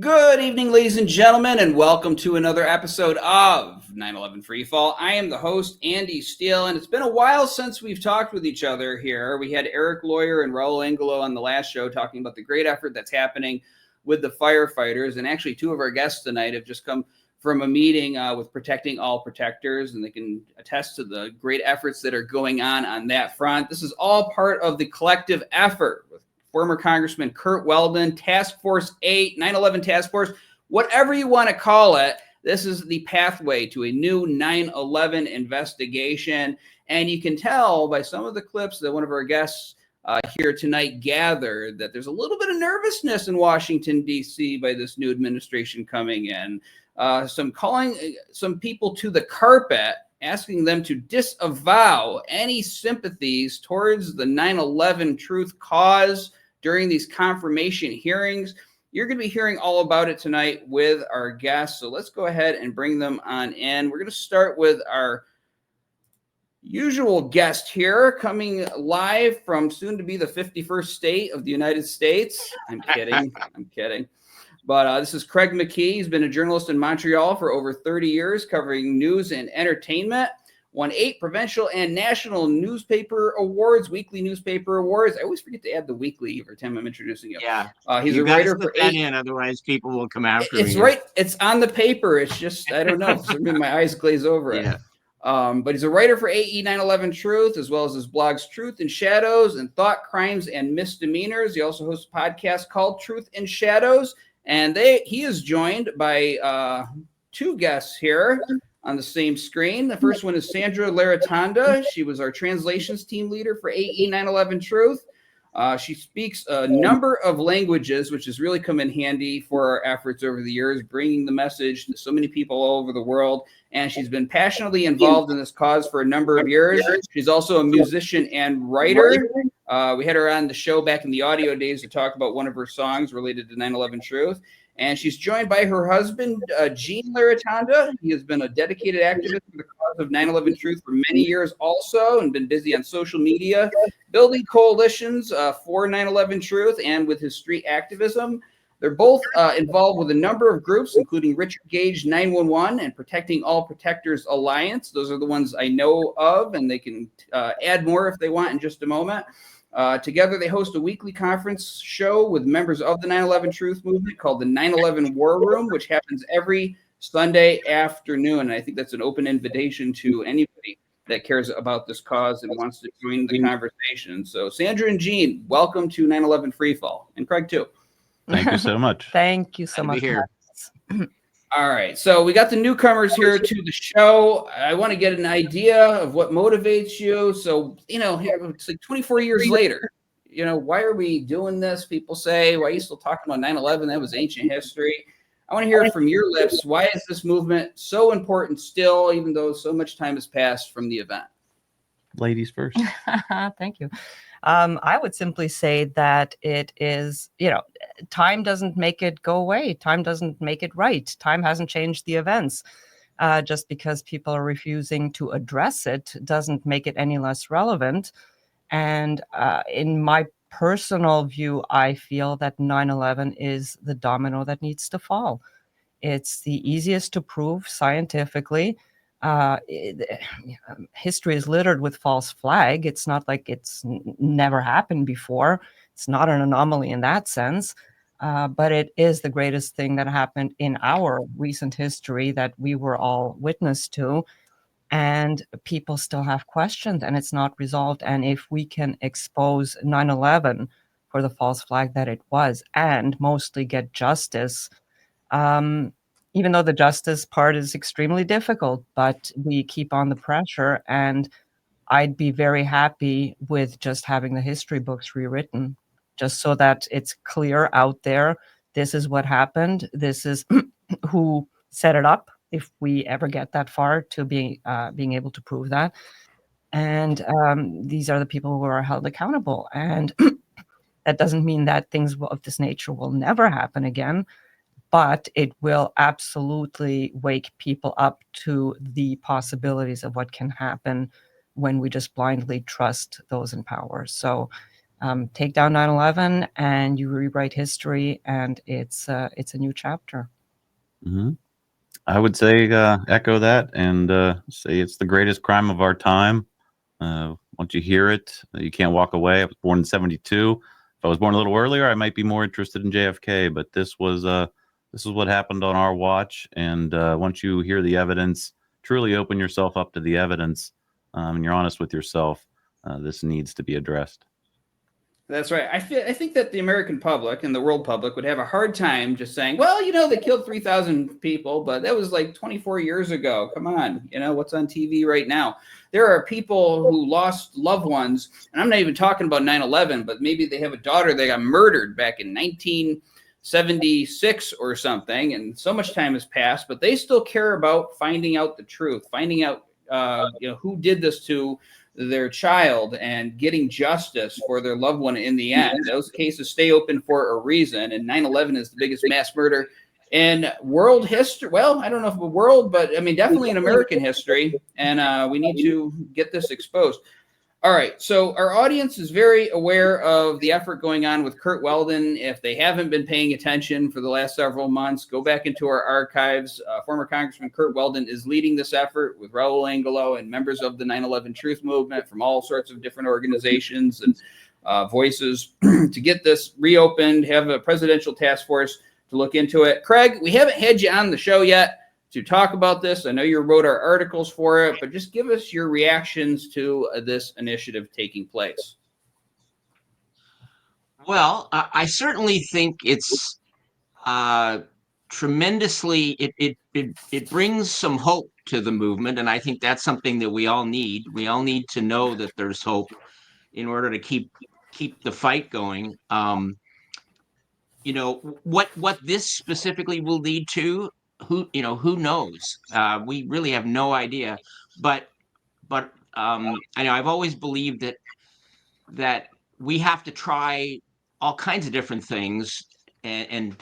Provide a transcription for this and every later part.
Good evening, ladies and gentlemen, and welcome to another episode of 9/11 Freefall. I am the host, Andy Steele, and it's been a while since we've talked with each other here. We had Eric Lawyer and Raul Angelo on the last show talking about the great effort that's happening with the firefighters, and actually two of our guests tonight have just come from a meeting with Protecting All Protectors, and they can attest to the great efforts that are going on that front. This is all part of the collective effort with former Congressman Curt Weldon, Task Force 8, 9/11 Task Force, whatever you want to call it. This is the pathway to a new 9/11 investigation. And you can tell by some of the clips that one of our guests here tonight gathered that there's a little bit of nervousness in Washington, D.C. by this new administration coming in. Some calling some people to the carpet, asking them to disavow any sympathies towards the 9/11 truth cause during these confirmation hearings. You're going to be hearing all about it tonight with our guests. So let's go ahead and bring them on in. We're going to start with our usual guest here, coming live from soon to be the 51st state of the United States. I'm kidding. I'm kidding. But this is Craig McKee. He's been a journalist in Montreal for over 30 years, covering news and entertainment. Won 8 provincial and national newspaper awards, weekly newspaper awards. I always forget to add the weekly every time I'm introducing you. Yeah. He's a writer for 8. Otherwise, people will come after me. It's right. It's on the paper. It's just, I don't know. My eyes glaze over it. Yeah. But he's a writer for AE 9/11 Truth, as well as his blogs Truth and Shadows and Thought, Crimes, and Misdemeanors. He also hosts a podcast called Truth and Shadows. And he is joined by 2 guests here on the same screen. The first one is Sandra Laratonda. She was our translations team leader for AE 9/11 Truth. She speaks a number of languages, which has really come in handy for our efforts over the years, bringing the message to so many people all over the world. And she's been passionately involved in this cause for a number of years. She's also a musician and writer. We had her on the show back in the audio days to talk about one of her songs related to 9/11 Truth. And she's joined by her husband, Gene Laratonda. He has been a dedicated activist for the cause of 9/11 Truth for many years also, and been busy on social media, building coalitions for 9/11 Truth and with his street activism. They're both involved with a number of groups, including Richard Gage 911 and Protecting All Protectors Alliance. Those are the ones I know of, and they can add more if they want in just a moment. Together, they host a weekly conference show with members of the 9/11 Truth movement called the 9/11 War Room, which happens every Sunday afternoon. And I think that's an open invitation to anybody that cares about this cause and wants to join the conversation. So Sandra and Gene, welcome to 9/11 Freefall. And Craig, too. Thank you so much. Thank you so much. Here. All right. So we got the newcomers here to the show. I want to get an idea of what motivates you. So, it's like 24 years later, why are we doing this? People say, why are you still talking about 9/11? That was ancient history. I want to hear it from your lips. Why is this movement so important still, even though so much time has passed from the event? Ladies first. Thank you. I would simply say that it is, time doesn't make it go away. Time doesn't make it right. Time hasn't changed the events. Just because people are refusing to address it doesn't make it any less relevant. And in my personal view, I feel that 9/11 is the domino that needs to fall. It's the easiest to prove scientifically. History is littered with false flag. It's not like it's never happened before. It's not an anomaly in that sense, but it is the greatest thing that happened in our recent history that we were all witness to, and people still have questions, and it's not resolved. And if we can expose 9/11 for the false flag that it was, and mostly get justice, even though the justice part is extremely difficult, but we keep on the pressure, and I'd be very happy with just having the history books rewritten, just so that it's clear out there. This is what happened. This is who set it up, if we ever get that far to being able to prove that. And these are the people who are held accountable. And that doesn't mean that things of this nature will never happen again, but it will absolutely wake people up to the possibilities of what can happen when we just blindly trust those in power. So Take down 9/11, and you rewrite history, and it's a new chapter. Mm-hmm. I would say echo that and say it's the greatest crime of our time. Once you hear it, you can't walk away. I was born in '72. If I was born a little earlier, I might be more interested in JFK. But this is what happened on our watch. And once you hear the evidence, truly open yourself up to the evidence, and you're honest with yourself, this needs to be addressed. That's right. I think that the American public and the world public would have a hard time just saying, well, they killed 3,000 people, but that was like 24 years ago. Come on, what's on TV right now? There are people who lost loved ones, and I'm not even talking about 9/11, but maybe they have a daughter that got murdered back in 1976 or something, and so much time has passed, but they still care about finding out the truth, finding out who did this to their child and getting justice for their loved one in the end. Those cases stay open for a reason, and 9/11 is the biggest mass murder in world history. Well, I don't know if the world, but I mean, definitely in American history, and we need to get this exposed. All right, so our audience is very aware of the effort going on with Curt Weldon. If they haven't been paying attention for the last several months, go back into our archives. Former Congressman Curt Weldon is leading this effort with Raul Angelo and members of the 9/11 Truth Movement from all sorts of different organizations and voices to get this reopened, have a presidential task force to look into it. Craig, we haven't had you on the show yet to talk about this. I know you wrote our articles for it, but just give us your reactions to this initiative taking place. Well, I certainly think it's tremendously. It brings some hope to the movement, and I think that's something that we all need. We all need to know that there's hope in order to keep the fight going. What this specifically will lead to, who knows? We really have no idea. But I know I've always believed that we have to try all kinds of different things and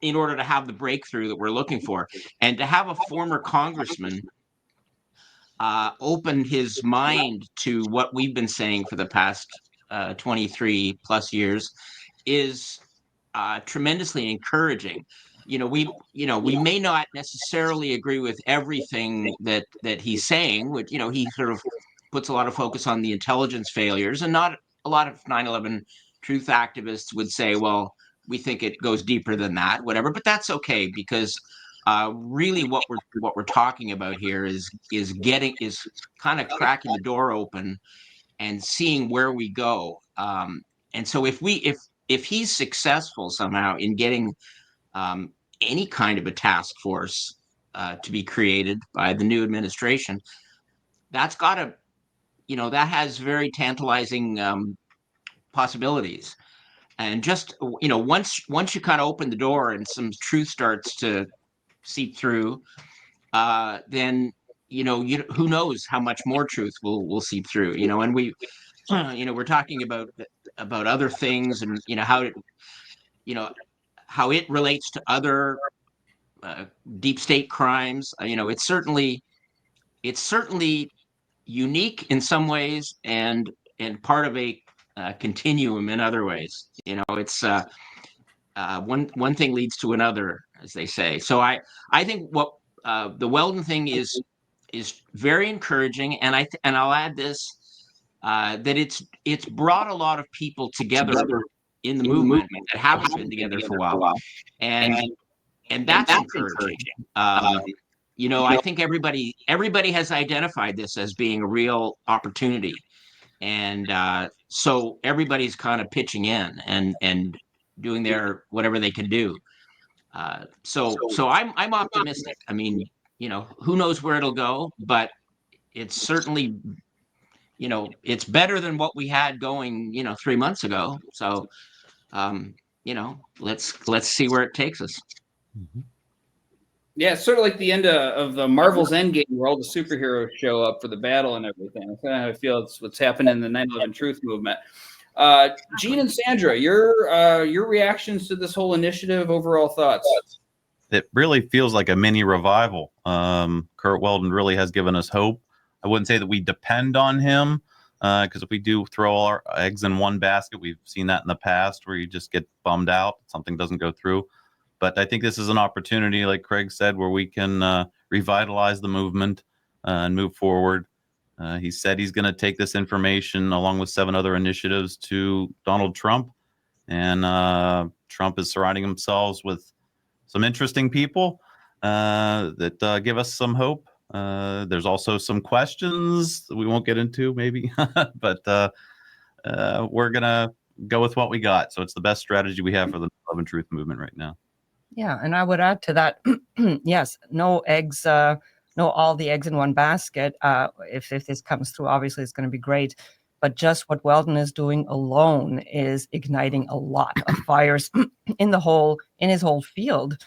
in order to have the breakthrough that we're looking for. And to have a former congressman open his mind to what we've been saying for the past 23 plus years is tremendously encouraging. We may not necessarily agree with everything that he's saying, which, he sort of puts a lot of focus on the intelligence failures, and not a lot of 9/11 truth activists would say, well, we think it goes deeper than that, whatever, but that's okay, because really what we're talking about here is kind of cracking the door open and seeing where we go. And so if he's successful somehow in getting any kind of a task force to be created by the new administration, that's got to, that has very tantalizing possibilities. And just, once you kind of open the door and some truth starts to seep through, then, who knows how much more truth will seep through, and we're talking about other things, and, how it relates to other deep state crimes. It's certainly unique in some ways, and part of a continuum in other ways. It's one thing leads to another, as they say. So I think what the Weldon thing is very encouraging, and I'll add this, that it's brought a lot of people together in the movement that haven't been together for a while, and that's encouraging. I think everybody has identified this as being a real opportunity, and so everybody's kind of pitching in and doing their whatever they can do. So I'm optimistic. I mean, who knows where it'll go, but it's certainly, it's better than what we had going, 3 months ago. So, let's see where it takes us. Mm-hmm. Yeah, it's sort of like the end of the Marvel's Endgame, where all the superheroes show up for the battle and everything. That's kind of how I feel it's what's happening in the 9/11 Truth Movement. Gene and Sandra, your reactions to this whole initiative, overall thoughts? It really feels like a mini revival. Curt Weldon really has given us hope. I wouldn't say that we depend on him, because if we do throw all our eggs in one basket, we've seen that in the past where you just get bummed out, something doesn't go through. But I think this is an opportunity, like Craig said, where we can revitalize the movement and move forward. He said he's going to take this information along with 7 other initiatives to Donald Trump. And Trump is surrounding himself with some interesting people that give us some hope. There's also some questions that we won't get into maybe, but we're going to go with what we got. So it's the best strategy we have for the Love and Truth movement right now. Yeah, and I would add to that, yes, no eggs, no all the eggs in one basket. If this comes through, obviously it's going to be great. But just what Weldon is doing alone is igniting a lot of fires in his whole field.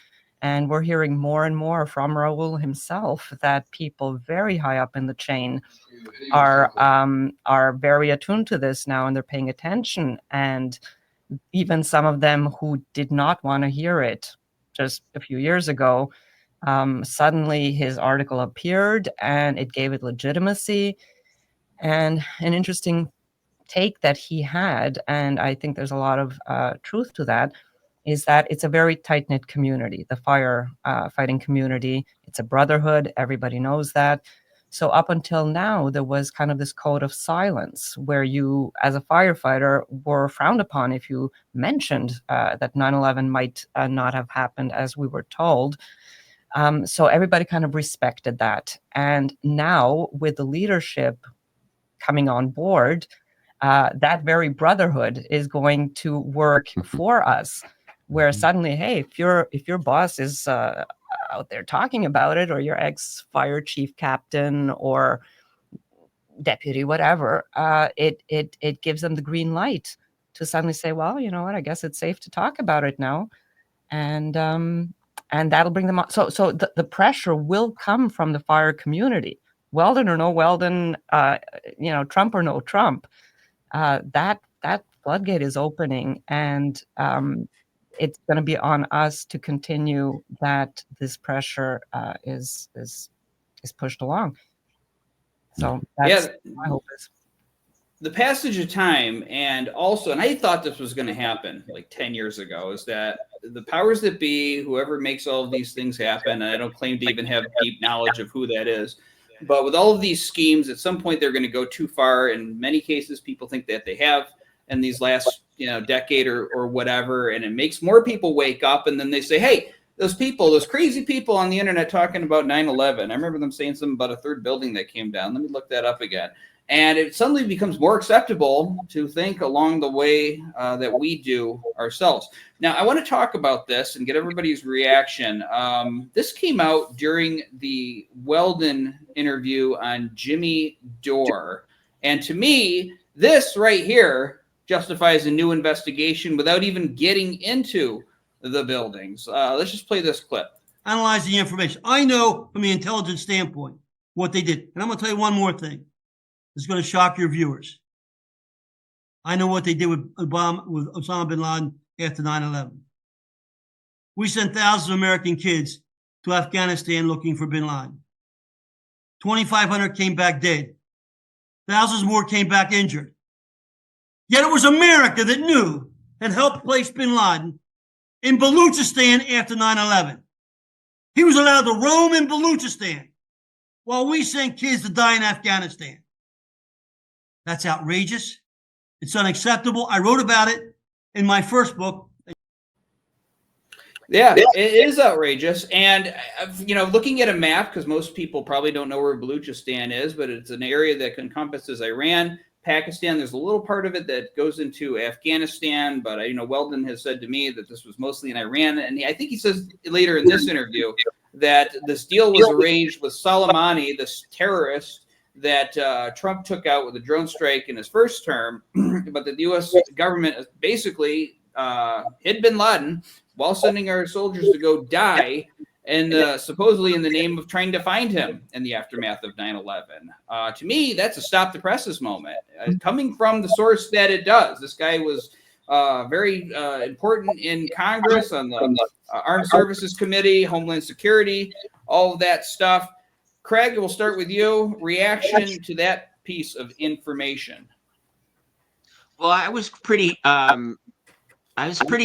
And we're hearing more and more from Raul himself that people very high up in the chain are very attuned to this now, and they're paying attention. And even some of them who did not want to hear it just a few years ago, suddenly his article appeared and it gave it legitimacy. And an interesting take that he had, and I think there's a lot of truth to that, is that it's a very tight-knit community, the fire fighting community. It's a brotherhood. Everybody knows that. So up until now, there was kind of this code of silence where you, as a firefighter, were frowned upon if you mentioned that 9/11 might not have happened as we were told. So everybody kind of respected that. And now with the leadership coming on board, that very brotherhood is going to work for us, where suddenly, hey, if your boss is out there talking about it, or your ex-fire chief captain or deputy, whatever, it gives them the green light to suddenly say, well, you know what, I guess it's safe to talk about it now. And that'll bring them on. So the pressure will come from the fire community. Weldon or no Weldon, Trump or no Trump, that floodgate is opening, and it's going to be on us to continue that this pressure is pushed along. So that's my hope is. The passage of time, and I thought this was going to happen like 10 years ago, is that the powers that be, whoever makes all of these things happen, and I don't claim to even have deep knowledge of who that is, but with all of these schemes, at some point they're going to go too far. In many cases, people think that they have in these last decade or whatever, and it makes more people wake up, and then they say, hey, those crazy people on the internet talking about 9/11. I remember them saying something about a third building that came down. Let me look that up again. And it suddenly becomes more acceptable to think along the way that we do ourselves. Now, I want to talk about this and get everybody's reaction. This came out during the Weldon interview on Jimmy Dore. And to me, this right here justifies a new investigation without even getting into the buildings. Let's just play this clip. Analyze the information. I know from the intelligence standpoint what they did. And I'm going to tell you one more thing. It's going to shock your viewers. I know what they did with Osama bin Laden after 9/11. We sent thousands of American kids to Afghanistan looking for bin Laden. 2,500 came back dead. Thousands more came back injured. Yet it was America that knew and helped place bin Laden in Baluchistan after 9/11. He was allowed to roam in Baluchistan while we sent kids to die in Afghanistan. That's outrageous. It's unacceptable. I wrote about it in my first book. Yeah, it is outrageous. And, looking at a map, because most people probably don't know where Baluchistan is, but it's an area that encompasses Iran, Pakistan. There's a little part of it that goes into Afghanistan, but Weldon has said to me that this was mostly in Iran. And I think he says later in this interview that this deal was arranged with Soleimani, this terrorist that Trump took out with a drone strike in his first term, but that the U.S. government basically hid bin Laden while sending our soldiers to go die, and supposedly in the name of trying to find him in the aftermath of 9/11. To me, that's a stop the presses moment, coming from the source that it does. This guy was very important in Congress on the Armed Services Committee, Homeland Security, all of that stuff. Craig, we'll start with you. Reaction to that piece of information? Well, I was pretty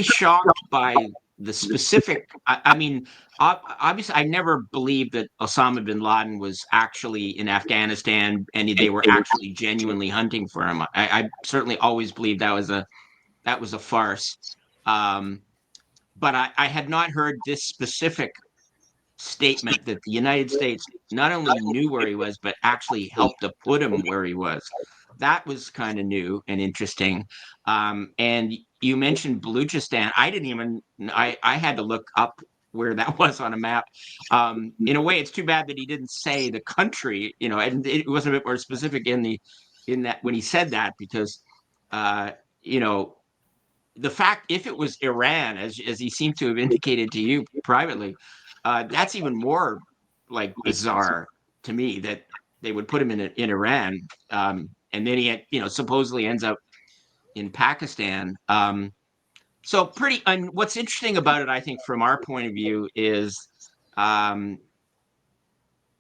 shocked by the specific. I mean, obviously, I never believed that Osama bin Laden was actually in Afghanistan and they were actually genuinely hunting for him. I certainly always believed that was a farce. But I had not heard this specific statement that the United States not only knew where he was, but actually helped to put him where he was. That was kind of new and interesting. And you mentioned Baluchistan. I had to look up where that was on a map. In a way, it's too bad that he didn't say the country, and it was a bit more specific in that when he said that, because, you know, the fact if it was Iran, as he seemed to have indicated to you privately, that's even more like bizarre to me that they would put him in Iran, and then he supposedly ends up in Pakistan. So pretty. And what's interesting about it, I think, from our point of view, is um,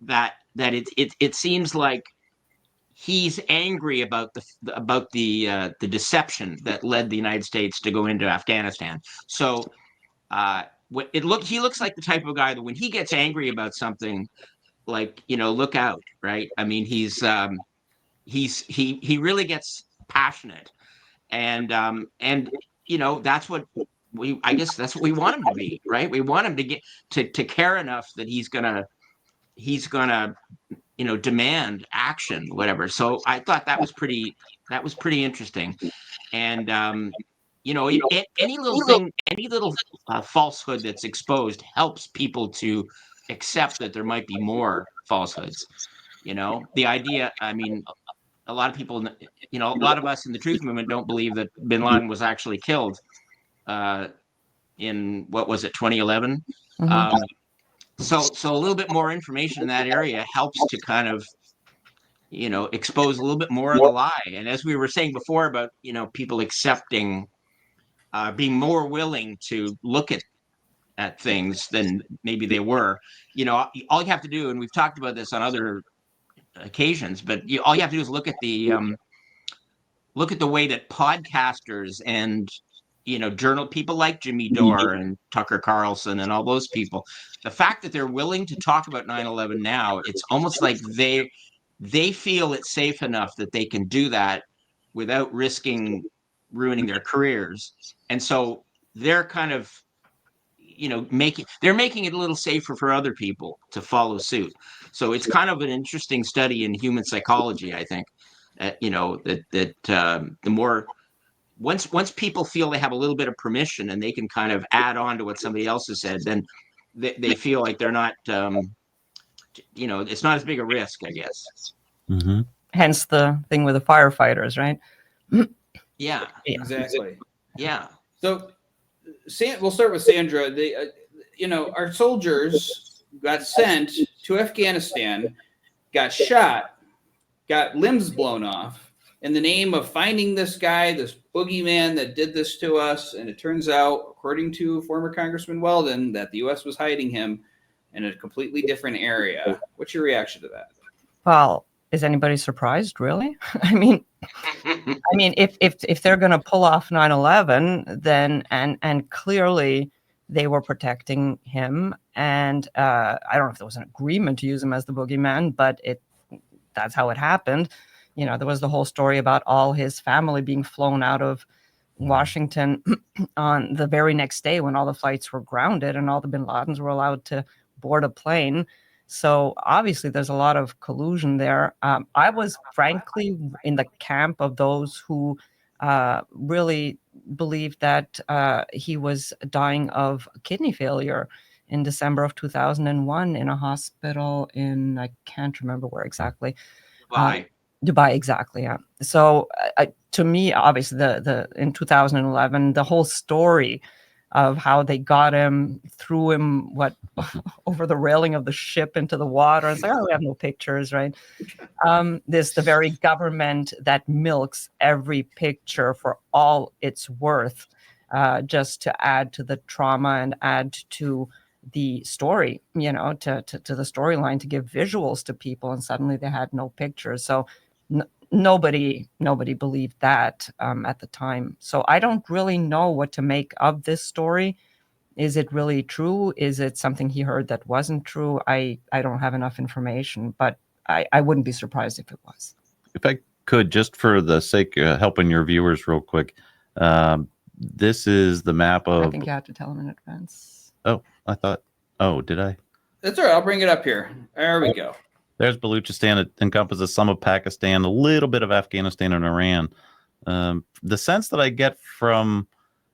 that it seems like he's angry about the deception that led the United States to go into Afghanistan. So he looks like the type of guy that when he gets angry about something, like, look out, right? I mean, he really gets passionate, and that's what I guess that's what we want him to be, right? We want him to get to care enough that he's gonna demand action, whatever. So I thought that was pretty interesting. And any little thing, any little falsehood that's exposed helps people to accept that there might be more falsehoods. The idea, I mean, a lot of people, a lot of us in the truth movement don't believe that bin Laden was actually killed in, what was it, 2011? Mhm. So a little bit more information in that area helps to kind of expose a little bit more of the lie. And as we were saying before about people accepting, being more willing to look at things than maybe they were. All you have to do, and we've talked about this on other occasions, but all you have to do is look at the way that podcasters and journal people like Jimmy Dore and Tucker Carlson and all those people, the fact that they're willing to talk about 9/11 now, it's almost like they feel it's safe enough that they can do that without risking ruining their careers. And so they're kind of making it a little safer for other people to follow suit. So it's kind of an interesting study in human psychology, I think. The more once people feel they have a little bit of permission and they can kind of add on to what somebody else has said, then they feel like they're not it's not as big a risk, I guess. Mm-hmm. Hence the thing with the firefighters, right? Yeah, Exactly. yeah. So, we'll start with Sandra. Our soldiers got sent to Afghanistan, got shot, got limbs blown off in the name of finding this guy, this boogeyman that did this to us. And it turns out, according to former Congressman Weldon, that the U.S. was hiding him in a completely different area. What's your reaction to that? Well, is anybody surprised, really? I mean, if they're going to pull off 9/11, then and clearly they were protecting him, and I don't know if there was an agreement to use him as the boogeyman, but that's how it happened. There was the whole story about all his family being flown out of Washington on the very next day when all the flights were grounded and all the bin Ladens were allowed to board a plane. So obviously there's a lot of collusion there. I was frankly in the camp of those who really believed that he was dying of kidney failure in December of 2001 in a hospital in, I can't remember where exactly. Dubai, exactly. Yeah. So to me, obviously, the in 2011, the whole story of how they got him, threw him over the railing of the ship into the water. It's like, oh, we have no pictures, right? The very government that milks every picture for all it's worth, just to add to the trauma and add to the story, to the storyline, to give visuals to people, and suddenly they had no pictures. So nobody believed that at the time. So I don't really know what to make of this story. Is it really true? Is it something he heard that wasn't true? I don't have enough information, but I wouldn't be surprised if it was. If I could, just for the sake of helping your viewers real quick, this is the map of... I think you have to tell them in advance. Oh, I thought... Oh, did I? That's all right. I'll bring it up here. There we go. There's Baluchistan. It encompasses some of Pakistan, a little bit of Afghanistan and Iran. The sense that I get from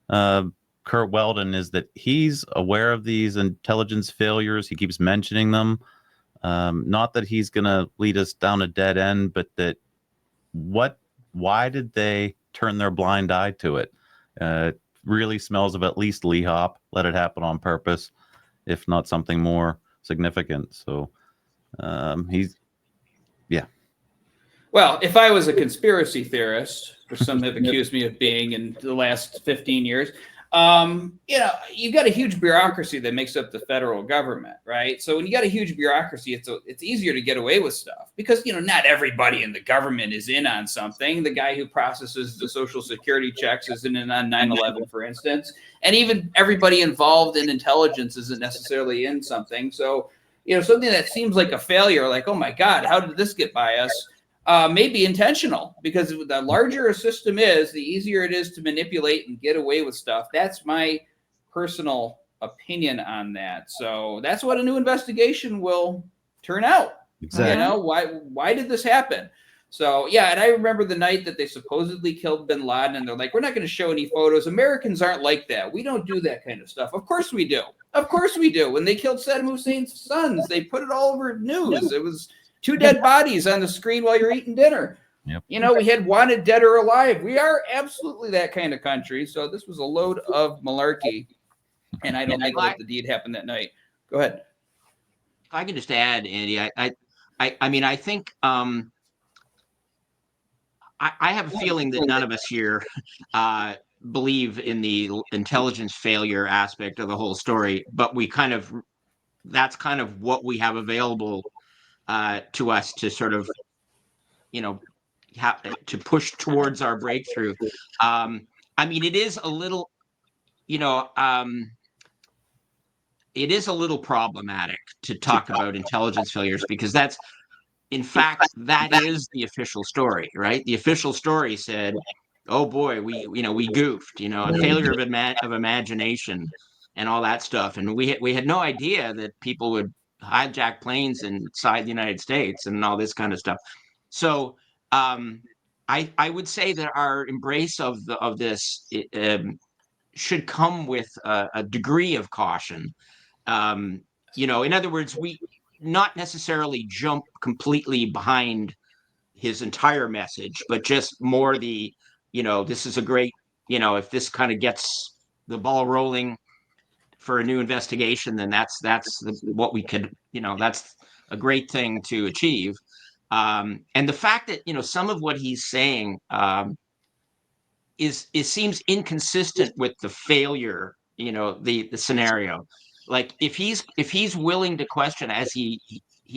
Curt Weldon is that he's aware of these intelligence failures. He keeps mentioning them. Not that he's going to lead us down a dead end, but that why did they turn their blind eye to it? It really smells of at least Lee Hop. Let it happen on purpose, if not something more significant. So yeah. Well, if I was a conspiracy theorist, which some have accused me of being in the last 15 years, you've got a huge bureaucracy that makes up the federal government, right? So when you got a huge bureaucracy, it's easier to get away with stuff because, not everybody in the government is in on something. The guy who processes the Social Security checks isn't in on 9/11, for instance. And even everybody involved in intelligence isn't necessarily in something. So, something that seems like a failure, like, oh my God, how did this get by us? May be intentional, because the larger a system is, the easier it is to manipulate and get away with stuff. That's my personal opinion on that. So that's what a new investigation will turn out. Exactly. Why did this happen? So, yeah, and I remember the night that they supposedly killed bin Laden, and they're like, we're not going to show any photos. Americans aren't like that. We don't do that kind of stuff. Of course we do. Of course we do. When they killed Saddam Hussein's sons, they put it all over news. It was 2 dead bodies on the screen while you're eating dinner. Yep. We had wanted dead or alive. We are absolutely that kind of country. So this was a load of malarkey, and I don't think that the deed happened that night. Go ahead. If I could just add, Andy, I mean, I think I have a feeling that none of us here believe in the intelligence failure aspect of the whole story, but that's kind of what we have available to us to sort of, to push towards our breakthrough. I mean, it is a little, it is a little problematic to talk about intelligence failures, because in fact, that is the official story, right? The official story said, oh boy, we goofed, a failure of imagination and all that stuff. And we had no idea that people would hijack planes inside the United States and all this kind of stuff. So I would say that our embrace of this should come with a degree of caution. In other words, we not necessarily jump completely behind his entire message, but just more this is a great, if this kind of gets the ball rolling for a new investigation, then that's what we could, that's a great thing to achieve. And the fact that, some of what he's saying seems inconsistent with the failure, the scenario. Like if he's willing to question, as he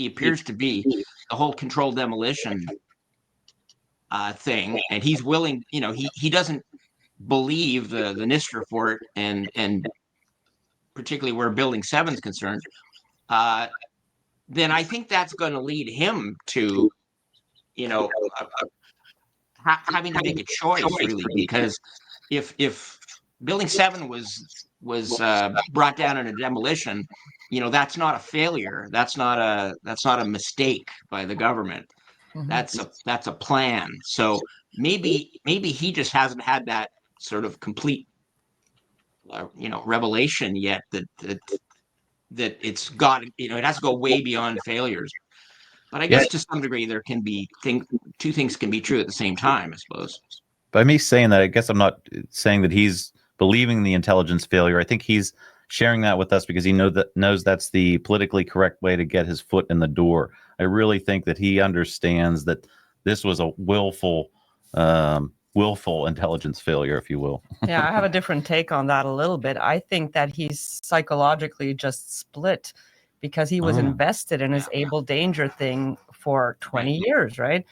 appears to be, the whole controlled demolition thing, and he's willing, he doesn't believe the NIST report and particularly where Building 7 is concerned, then I think that's going to lead him to, having to make a choice, really, because if Building 7 was brought down in a demolition, that's not a failure. That's not a mistake by the government. Mm-hmm. That's a plan. So maybe he just hasn't had that sort of complete, revelation yet that it's got, it has to go way beyond failures. But I guess to some degree there can be two things can be true at the same time, I suppose. By me saying that, I guess I'm not saying that he's believing the intelligence failure. I think he's sharing that with us because he knows that's the politically correct way to get his foot in the door. I really think that he understands that this was a willful intelligence failure, if you will. Yeah, I have a different take on that a little bit. I think that he's psychologically just split because he was invested in his Able Danger thing for 20 years, right?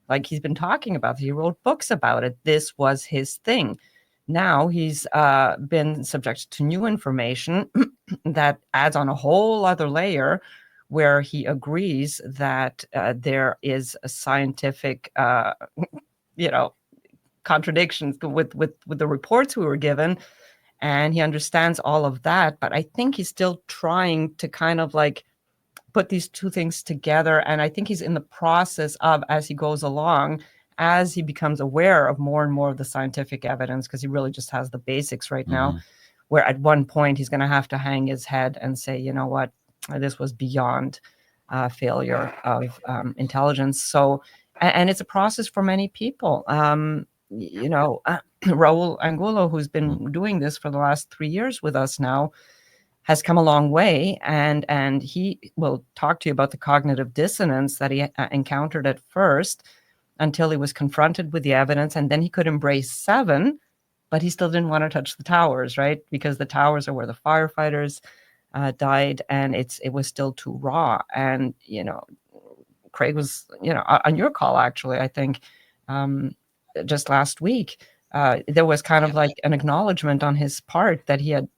Like he's been talking about it. He wrote books about it. This was his thing. Now he's been subjected to new information that adds on a whole other layer where he agrees that there is a scientific, contradictions with the reports we were given. And he understands all of that. But I think he's still trying to kind of like put these two things together. And I think he's in the process of, as he goes along, as he becomes aware of more and more of the scientific evidence, because he really just has the basics right now, where at one point he's going to have to hang his head and say, you know what, this was beyond failure of intelligence. So, and it's a process for many people. Raul Angulo, who's been doing this for the last 3 years with us now, has come a long way, and he will talk to you about the cognitive dissonance that he encountered at first until he was confronted with the evidence, and then he could embrace 7, but he still didn't want to touch the towers, right? Because the towers are where the firefighters died, and it was still too raw. And Craig was on your call, actually, I think just last week. There was kind of like an acknowledgement on his part that he had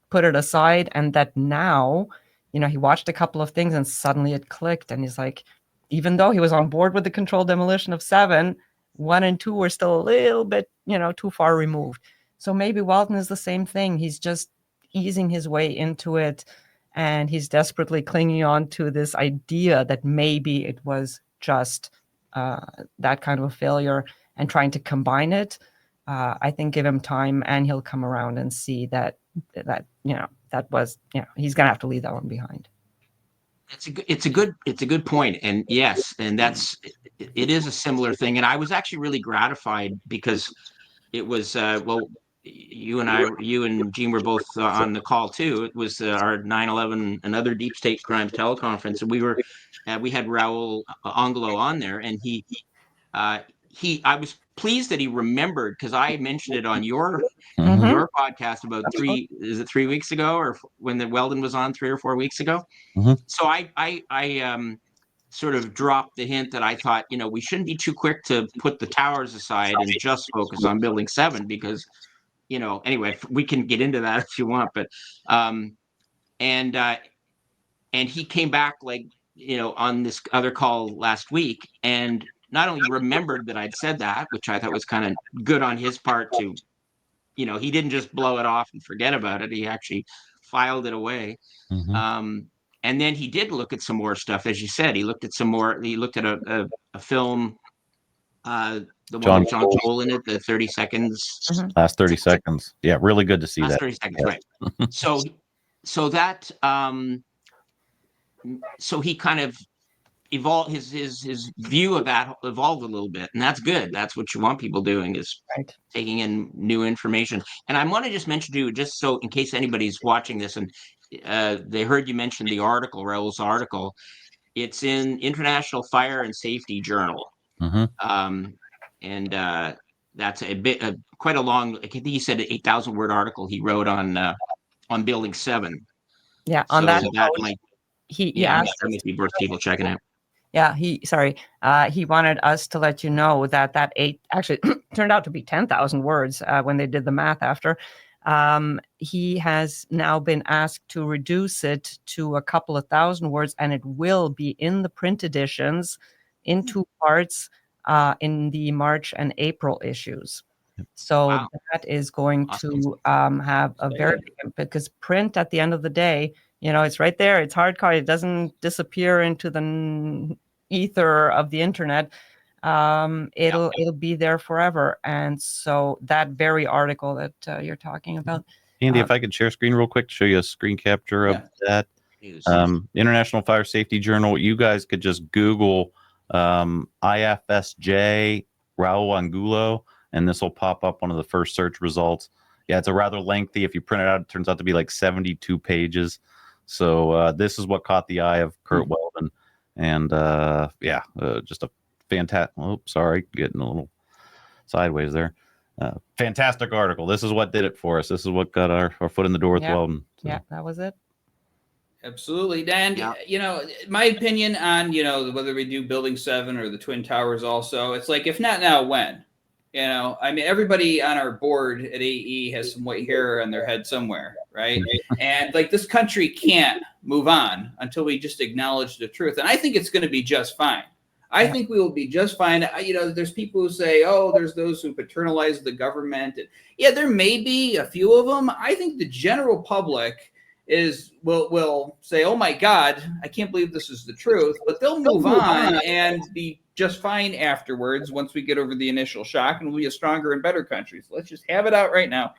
put it aside, and that now, he watched a couple of things and suddenly it clicked, and he's like, even though he was on board with the controlled demolition of 7, 1 and 2 were still a little bit, too far removed. So maybe Weldon is the same thing. He's just easing his way into it, and he's desperately clinging on to this idea that maybe it was just that kind of a failure, and trying to combine it. I think give him time, and he'll come around and see that was, he's going to have to leave that one behind. It's a good point. And yes, and it is a similar thing. And I was actually really gratified because it was, you and Gene were both on the call too. It was our 9/11 another deep state crimes teleconference. And we had Raul Angulo on there, and I was pleased that he remembered, because I mentioned it on your podcast about 3 weeks ago, or when the Weldon was on 3 or 4 weeks ago. So I sort of dropped the hint that I thought, we shouldn't be too quick to put the towers aside and just focus on building 7, because, anyway, we can get into that if you want, but and he came back on this other call last week, and not only remembered that I'd said that, which I thought was kind of good on his part to, he didn't just blow it off and forget about it. He actually filed it away. And then he did look at some more stuff, as you said. He looked at a film, the one with John Cole in it, the 30 seconds. Last 30 seconds. Yeah, really good to see that. 30 seconds, right. So that, so he kind of evolved, his view of that evolved a little bit, and that's good. That's what you want people doing, is taking in new information. And I want to just mention to you, just so in case anybody's watching this and they heard you mention the article, Raul's article, it's in International Fire and Safety Journal. And that's quite a long, I think he said an 8,000 word article he wrote on Building 7. Yeah, on that might, he asked that might be worth people checking out. Yeah, he wanted us to let you know that 8 actually turned out to be 10,000 words when they did the math after. He has now been asked to reduce it to a couple of thousand words, and it will be in the print editions in 2 parts in the March and April issues. So that is going to have a very big, because print at the end of the day, it's right there. It's hard copy. It doesn't disappear into the ether of the internet. It'll be there forever. And so that very article that you're talking about, Andy, if I could share screen real quick to show you a screen capture of that. International Fire Safety Journal. You guys could just Google IFSJ Raul Angulo, and this will pop up one of the first search results. Yeah, it's a rather lengthy. If you print it out, it turns out to be like 72 pages. So this is what caught the eye of Curt Weldon, and just a fantastic. Oh, sorry, getting a little sideways there. Fantastic article. This is what did it for us. This is what got our foot in the door with Weldon. So. Yeah, that was it. Absolutely. And, my opinion on, whether we do Building 7 or the Twin Towers also, it's like, if not now, when? Everybody on our board at AE has some white hair on their head somewhere, right? And like this country can't move on until we just acknowledge the truth. And I think it's going to be just fine. I think we will be just fine. There's people who say, oh, there's those who paternalize the government. And yeah, there may be a few of them. I think the general public will say, oh my God, I can't believe this is the truth, but they'll move on and be just fine afterwards once we get over the initial shock, and we'll be a stronger and better country. So let's just have it out right now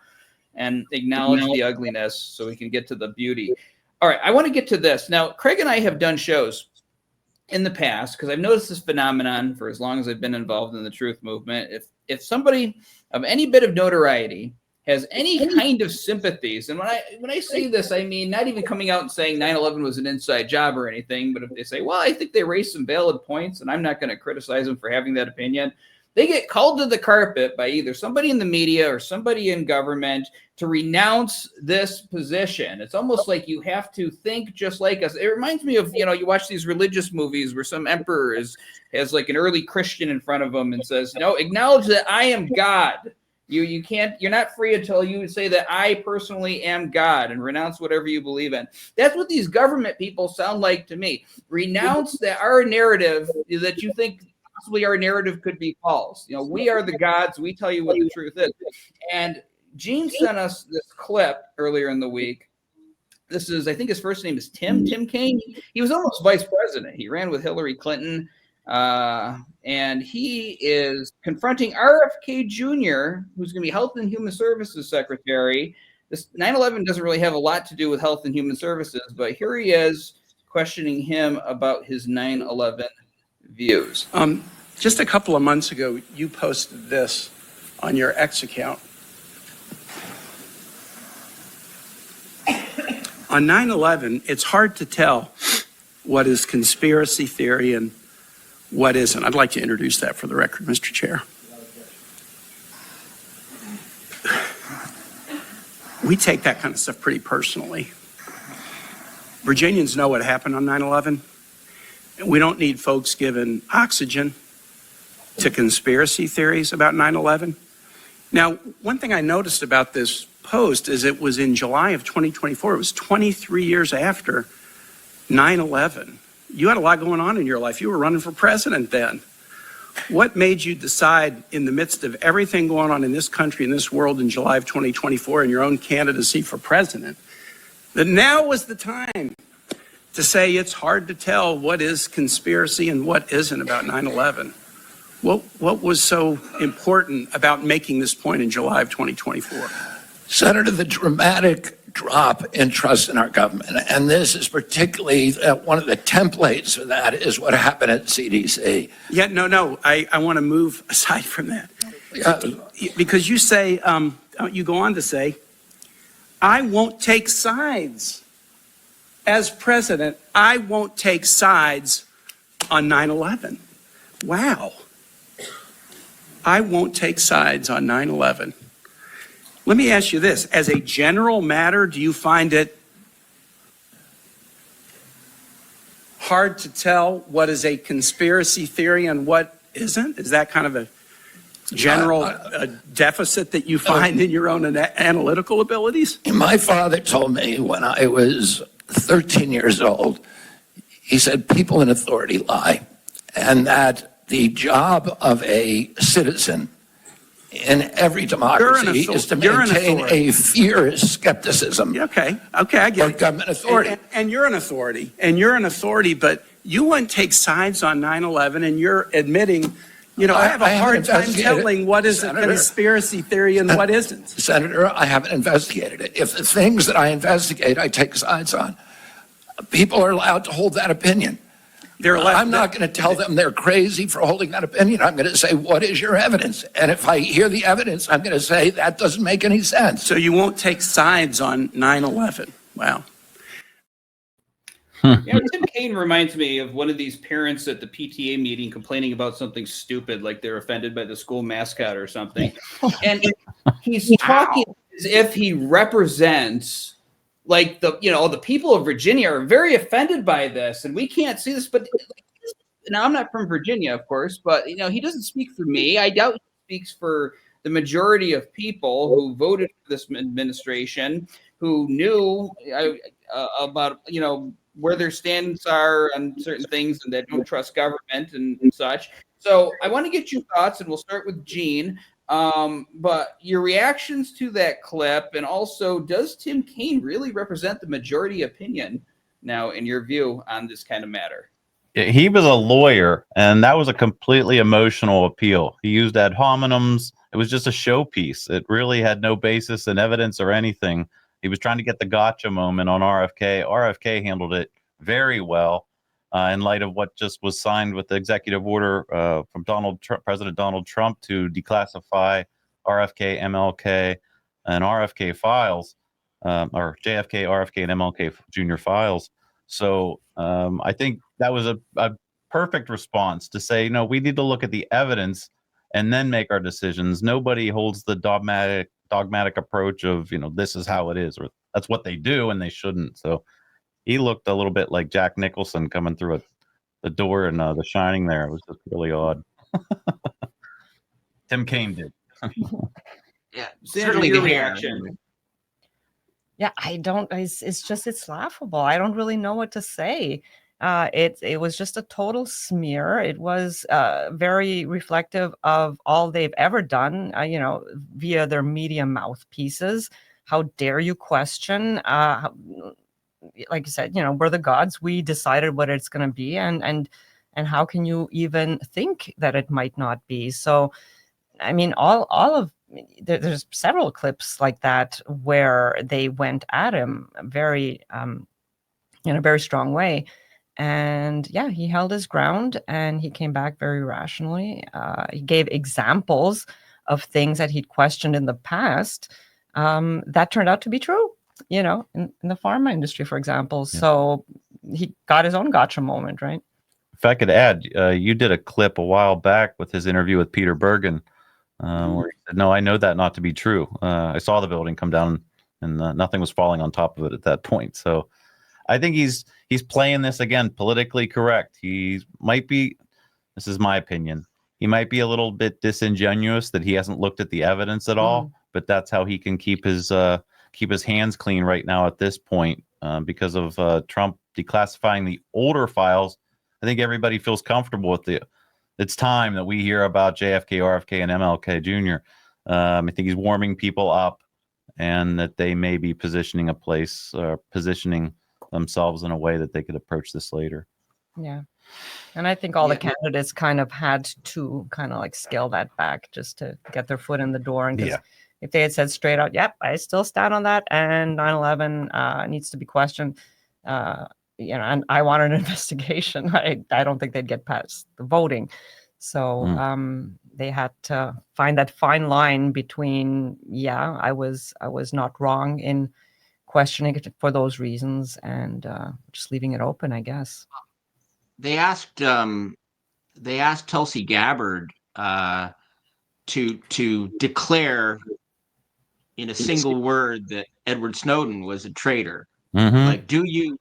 and acknowledge the ugliness so we can get to the beauty. All right, I want to get to this. Now, Craig and I have done shows in the past because I've noticed this phenomenon for as long as I've been involved in the truth movement. If somebody of any bit of notoriety has any kind of sympathies, and when I say this, I mean not even coming out and saying 9/11 was an inside job or anything, but if they say, well, I think they raised some valid points, and I'm not going to criticize them for having that opinion, they get called to the carpet by either somebody in the media or somebody in government to renounce this position. It's almost like you have to think just like us. It reminds me of, you watch these religious movies where some emperor has like an early Christian in front of him and says, no, acknowledge that I am God. You're not free until you say that I personally am God and renounce whatever you believe in. That's what these government people sound like to me. Renounce that our narrative that you think possibly our narrative could be false. We are the gods. We tell you what the truth is. And Gene sent us this clip earlier in the week. This is, I think his first name is Tim Kaine. He was almost vice president. He ran with Hillary Clinton. And he is confronting RFK Jr., who's going to be Health and Human Services Secretary. This 9/11 doesn't really have a lot to do with Health and Human Services, but here he is questioning him about his 9/11 views. Just a couple of months ago, you posted this on your X account. On 9/11, it's hard to tell what is conspiracy theory and what isn't. I'd like to introduce that for the record, Mr. Chair. We take that kind of stuff pretty personally. Virginians know what happened on 9/11. And we don't need folks giving oxygen to conspiracy theories about 9/11. Now, one thing I noticed about this post is it was in July of 2024. It was 23 years after 9/11. You had a lot going on in your life. You were running for president then. What made you decide in the midst of everything going on in this country, in this world in July of 2024 in your own candidacy for president, that now was the time to say it's hard to tell what is conspiracy and what isn't about 9/11? What was so important about making this point in July of 2024? Senator, the dramatic drop in trust in our government, and this is particularly one of the templates for that is what happened at CDC. Yeah, no, I want to move aside from that. Because you say, you go on to say, I won't take sides. As president, I won't take sides on 9/11. Wow. I won't take sides on 9/11. Let me ask you this. As a general matter, do you find it hard to tell what is a conspiracy theory and what isn't? Is that kind of a general deficit that you find in your own analytical abilities? My father told me when I was 13 years old, he said people in authority lie, and that the job of a citizen in every democracy is to maintain a fierce skepticism. Okay, I get it. Government authority. And you're an authority, but you wouldn't take sides on 9/11, and you're admitting, I have a hard time telling what is a conspiracy theory and what isn't. Senator, I haven't investigated it. If the things that I investigate, I take sides on, people are allowed to hold that opinion. I'm not going to tell them they're crazy for holding that opinion. I'm going to say, what is your evidence? And if I hear the evidence, I'm going to say that doesn't make any sense. So you won't take sides on 9/11. Wow. Yeah, Tim Kaine reminds me of one of these parents at the PTA meeting complaining about something stupid, like they're offended by the school mascot or something. And he's talking as if he represents like the people of Virginia are very offended by this, and we can't see this. But now I'm not from Virginia, of course, but he doesn't speak for me. I doubt he speaks for the majority of people who voted for this administration, who knew about where their stands are on certain things, and they don't trust government and such. So I want to get your thoughts, and we'll start with Gene. But your reactions to that clip, and also, does Tim Kaine really represent the majority opinion now, in your view, on this kind of matter? He was a lawyer, and that was a completely emotional appeal. He used ad hominems. It was just a showpiece. It really had no basis in evidence or anything. He was trying to get the gotcha moment on RFK. RFK handled it very well in light of what just was signed with the executive order from President Donald Trump to declassify RFK, MLK, and RFK files, or JFK, RFK, and MLK Jr. files. So I think that was a perfect response to say, no, we need to look at the evidence and then make our decisions. Nobody holds the dogmatic approach of, this is how it is, or that's what they do, and they shouldn't. So he looked a little bit like Jack Nicholson coming through the door in The Shining there. It was just really odd. Tim Kaine did. Yeah, Sandra, certainly your the hair. reaction. Yeah, it's laughable. I don't really know what to say. It was just a total smear. It was very reflective of all they've ever done, via their media mouthpieces. How dare you question? Like you said, we're the gods. We decided what it's going to be, and how can you even think that it might not be? So, I mean, there's several clips like that where they went at him very, in a very strong way. And yeah, he held his ground and he came back very rationally. He gave examples of things that he'd questioned in the past that turned out to be true, in the pharma industry, for example. Yeah. So he got his own gotcha moment, right? If I could add, you did a clip a while back with his interview with Peter Bergen, where he said, no, I know that not to be true. I saw the building come down and nothing was falling on top of it at that point. So I think he's playing this again, politically correct. He might be, this is my opinion, he might be a little bit disingenuous that he hasn't looked at the evidence at all, but that's how he can keep his hands clean right now at this point, because of Trump declassifying the older files. I think everybody feels comfortable with it's time that we hear about JFK, RFK, and MLK Jr. I think he's warming people up, and that they may be positioning themselves in a way that they could approach this later. Yeah. And I think all the candidates kind of had to kind of like scale that back just to get their foot in the door. And if they had said straight out, yep, I still stand on that, and 9/11 needs to be questioned, and I want an investigation, I don't think they'd get past the voting. So they had to find that fine line between, I was not wrong in questioning it for those reasons, and just leaving it open, I guess. They asked Tulsi Gabbard to declare in a single word that Edward Snowden was a traitor. Mm-hmm. Like, do you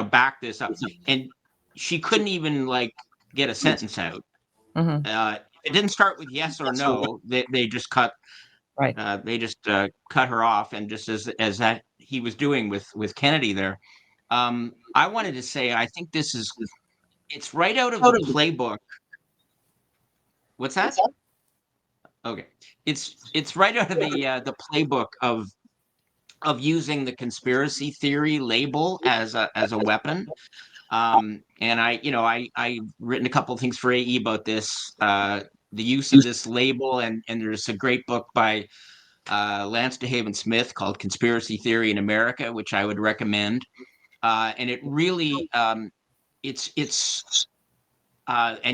back this up? And she couldn't even get a sentence out. Mm-hmm. It didn't start with yes or no. They just cut. Right. They just cut her off, and just as that he was doing with Kennedy there. I wanted to say, I think it's right out of the playbook. What's that? Okay, it's right out of the playbook of using the conspiracy theory label as a weapon. And I've written a couple of things for AE about this, the use of this label, and there's a great book by Lance DeHaven Smith called Conspiracy Theory in America, which I would recommend. And it really, and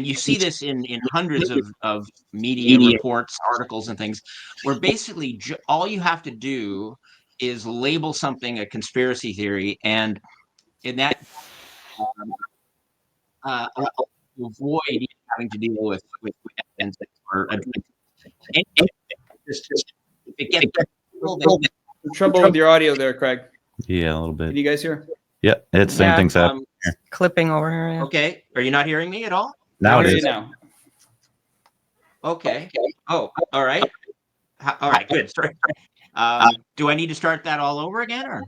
you see this in hundreds of media reports, articles, and things, where basically all you have to do is label something a conspiracy theory, and in that avoid having to deal with evidence or trouble with your audio there, Craig. Yeah, a little bit. Can you guys hear? Yeah, it's same Yeah. thing's happening. Clipping over here. Yeah. Okay, are you not hearing me at all? Now I it hear you is. now. Okay. Oh, all right. All right, good. Sorry. Do I need to start that all over again, or?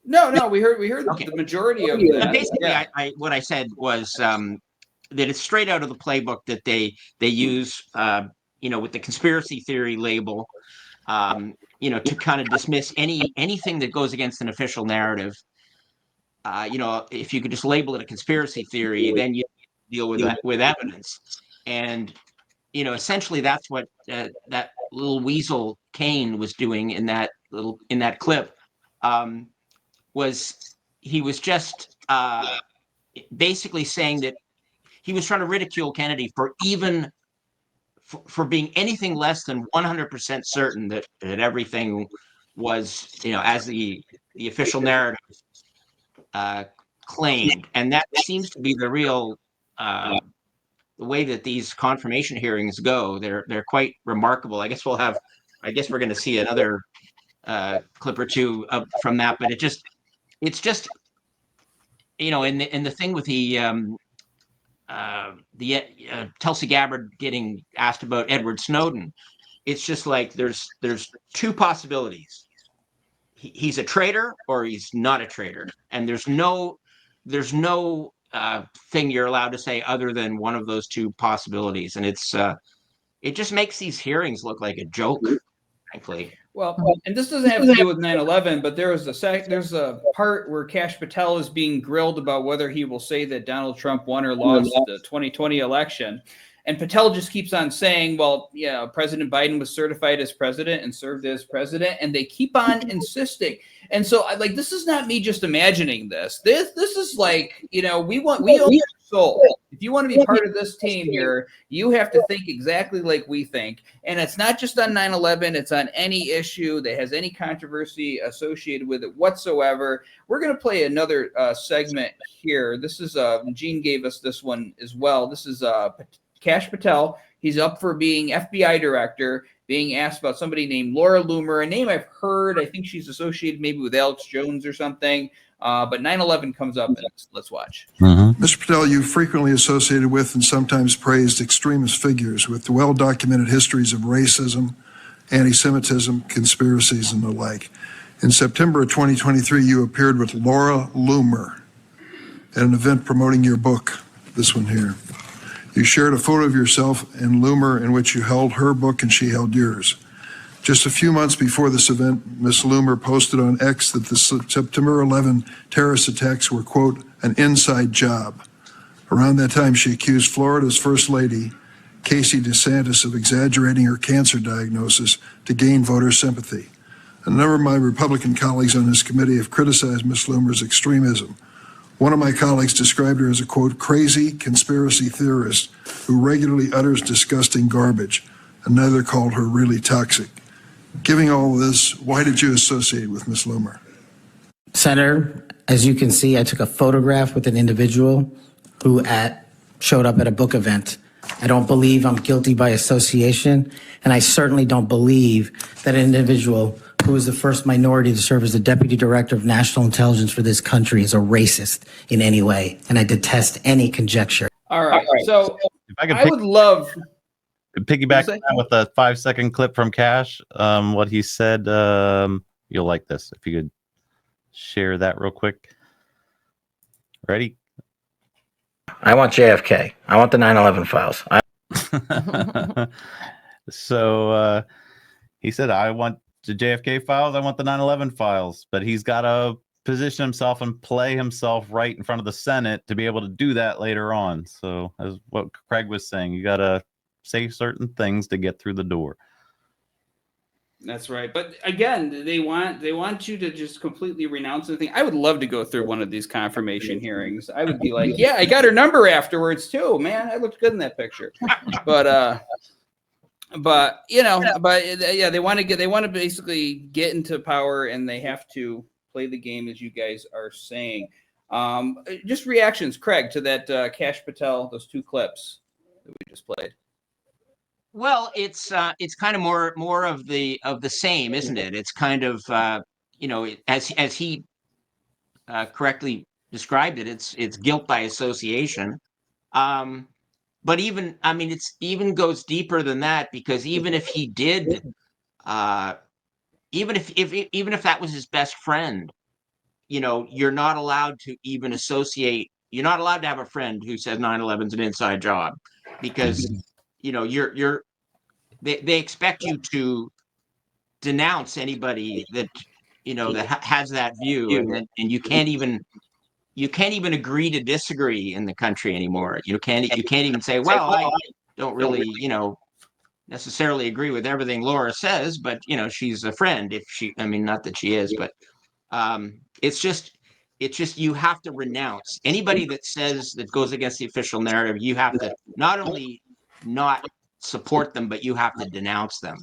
No, we heard Okay. the majority of But that. basically, Yeah. I what I said was that it's straight out of the playbook that they use, with the conspiracy theory label, to kind of dismiss anything that goes against an official narrative. If you could just label it a conspiracy theory, then you deal with that with evidence. And essentially that's what that little weasel Kane was doing in that clip. Was he was just basically saying that he was trying to ridicule Kennedy for even for being anything less than 100% certain that everything was, as the official narrative claimed. And that seems to be the real the way that these confirmation hearings go. They're quite remarkable. I guess we're going to see another clip or two from that, but it's just in the thing with the Tulsi Gabbard getting asked about Edward Snowden, it's just like there's two possibilities. He's a traitor or he's not a traitor, and there's no thing you're allowed to say other than one of those two possibilities, and it just makes these hearings look like a joke, frankly. Well, and this doesn't have to do with 9/11, but there's a part where Kash Patel is being grilled about whether he will say that Donald Trump won or lost the 2020 election. And Patel just keeps on saying, well, yeah, President Biden was certified as president and served as president, and they keep on insisting. And so, this is not me just imagining this. This is like, we own your soul. If you want to be part of this team here, you have to think exactly like we think. And it's not just on 9/11. It's on any issue that has any controversy associated with it whatsoever. We're going to play another segment here. This is Gene gave us this one as well. This is Kash Patel. He's up for being FBI director, being asked about somebody named Laura Loomer, a name I've heard. I think she's associated maybe with Alex Jones or something. But 9/11 comes up, and let's watch. Mr. Patel, you frequently associated with and sometimes praised extremist figures with well-documented histories of racism, anti-Semitism, conspiracies, and the like. In September of 2023, you appeared with Laura Loomer at an event promoting your book, this one here. You shared a photo of yourself and Loomer in which you held her book and she held yours. Just a few months before this event, Ms. Loomer posted on X that the September 11 terrorist attacks were, quote, an inside job. Around that time, she accused Florida's First Lady, Casey DeSantis, of exaggerating her cancer diagnosis to gain voter sympathy. A number of my Republican colleagues on this committee have criticized Ms. Loomer's extremism. One of my colleagues described her as a, quote, crazy conspiracy theorist who regularly utters disgusting garbage. Another called her really toxic. Given all of this, why did you associate with Ms. Loomer? Senator, as you can see, I took a photograph with an individual who showed up at a book event. I don't believe I'm guilty by association, and I certainly don't believe that an individual who was the first minority to serve as the Deputy Director of National Intelligence for this country is a racist in any way, and I detest any conjecture. All right. So If I could I would love piggyback that with a 5-second clip from Kash, what he said. You'll like this. If you could share that real quick. Ready? I want JFK. I want the 9/11 files. So he said, I want the JFK files. I want the 9/11 files. But he's got to position himself and play himself right in front of the Senate to be able to do that later on. So as what Craig was saying, you got to say certain things to get through the door. That's right. But again, they want you to just completely renounce anything. I would love to go through one of these confirmation hearings. I would be like, yeah, I got her number afterwards too, man. I looked good in that picture. But yeah, they want to basically get into power, and they have to play the game, as you guys are saying. Just reactions, Craig, to that Kash Patel, those two clips that we just played. Well, it's kind of more of the same, isn't it? It's kind of as he correctly described it. It's guilt by association. But even, I mean, it's even goes deeper than that, because even if he did, even if that was his best friend, you're not allowed to even associate. You're not allowed to have a friend who says 9/11 is an inside job, because they expect you to denounce anybody that has that view, and you can't even agree to disagree in the country anymore. You can't even say, well, I don't really necessarily agree with everything Laura says, but she's a friend. I mean, not that she is, but it's just you have to renounce anybody that goes against the official narrative. You have to not only not support them, but you have to denounce them.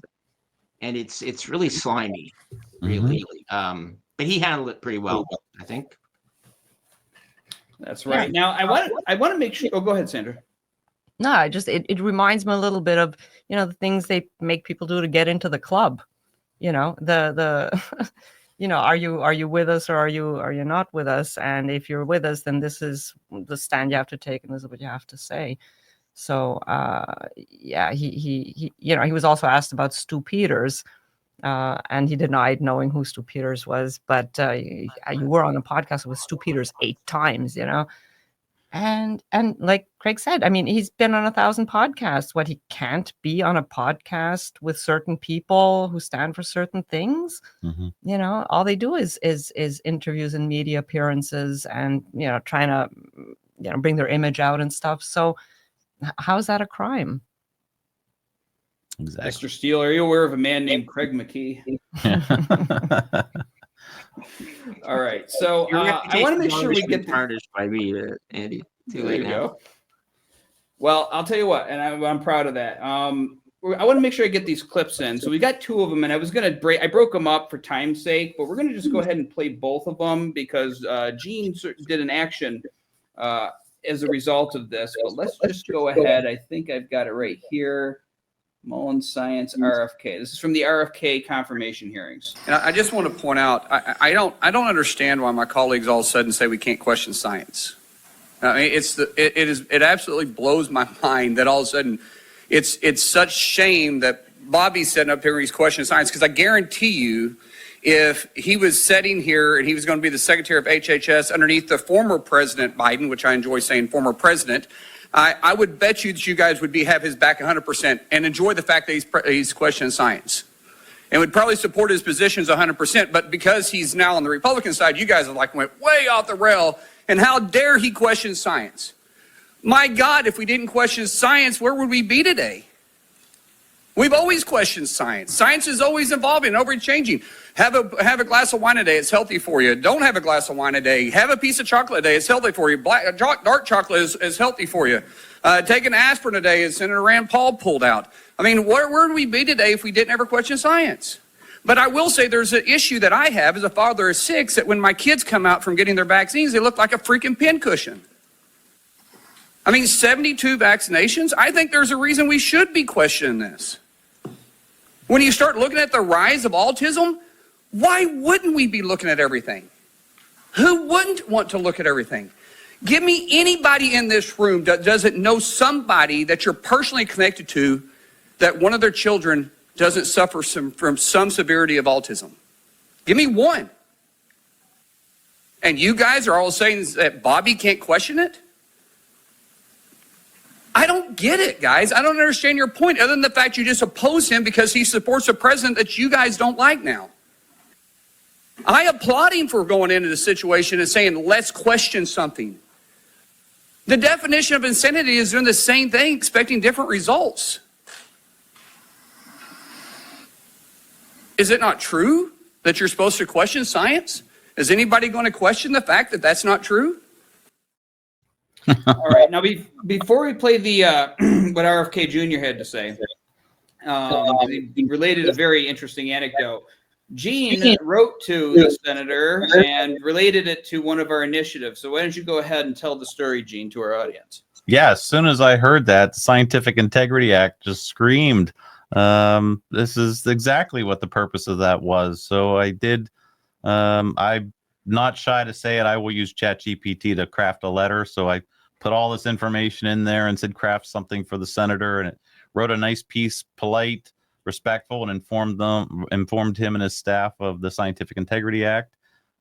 And it's really slimy, really. But he handled it pretty well, I think. That's right. Now I want to make sure. Oh, go ahead, Sandra. No, it reminds me a little bit of, the things they make people do to get into the club. The are you with us, or are you not with us? And if you're with us, then this is the stand you have to take, and this is what you have to say. So he was also asked about Stu Peters, and he denied knowing who Stu Peters was. But you were on a podcast with Stu Peters 8 times, And like Craig said, I mean, he's been on 1,000 podcasts. What, he can't be on a podcast with certain people who stand for certain things? All they do is interviews and media appearances, and trying to bring their image out and stuff. So how is that a crime? Exactly. Mr. Steele, are you aware of a man named Craig McKee? All right, so I want to make sure we get tarnished by me, Andy. Too late now. Well, I'll tell you what, and I'm proud of that. I want to make sure I get these clips in. So we got 2 of them, and I broke them up for time's sake, but we're gonna just go ahead and play both of them, because Gene did an action as a result of this. But let's just go ahead. I think I've got it right here. Mullen Science RFK. This is from the RFK confirmation hearings. And I just want to point out, I don't understand why my colleagues all of a sudden say we can't question science. I mean, it absolutely blows my mind that all of a sudden it's such shame that Bobby's sitting up here and he's questioning science, because I guarantee you, if he was sitting here and he was going to be the secretary of HHS underneath the former President Biden, which I enjoy saying former president, I would bet you that you guys would have his back 100% and enjoy the fact that he's questioning science, and would probably support his positions 100%. But because he's now on the Republican side, you guys went way off the rail. And how dare he question science? My God, if we didn't question science, where would we be today? We've always questioned science. Science is always evolving and always changing. Have a glass of wine a day, it's healthy for you. Don't have a glass of wine a day. Have a piece of chocolate a day, it's healthy for you. Dark chocolate is healthy for you. Take an aspirin a day, as Senator Rand Paul pulled out. I mean, where would we be today if we didn't ever question science? But I will say there's an issue that I have as a father of 6, that when my kids come out from getting their vaccines, they look like a freaking pincushion. I mean, 72 vaccinations? I think there's a reason we should be questioning this. When you start looking at the rise of autism, why wouldn't we be looking at everything? Who wouldn't want to look at everything? Give me anybody in this room that doesn't know somebody that you're personally connected to, that one of their children doesn't suffer from some severity of autism. Give me one. And you guys are all saying that Bobby can't question it? I don't get it, guys. I don't understand your point, other than the fact you just oppose him because he supports a president that you guys don't like now. I applaud him for going into the situation and saying, let's question something. The definition of insanity is doing the same thing, expecting different results. Is it not true that you're supposed to question science? Is anybody going to question the fact that that's not true? All right. Now, before we play the what RFK Jr. had to say, he related a very interesting anecdote. Gene wrote to the senator and related it to one of our initiatives. So why don't you go ahead and tell the story, Gene, to our audience? Yeah, as soon as I heard that, the Scientific Integrity Act just screamed. This is exactly what the purpose of that was. So I did. I not shy to say it. I will use ChatGPT to craft a letter. So I put all this information in there and said, craft something for the senator. And it wrote a nice piece, polite, respectful, and informed him and his staff of the Scientific Integrity Act,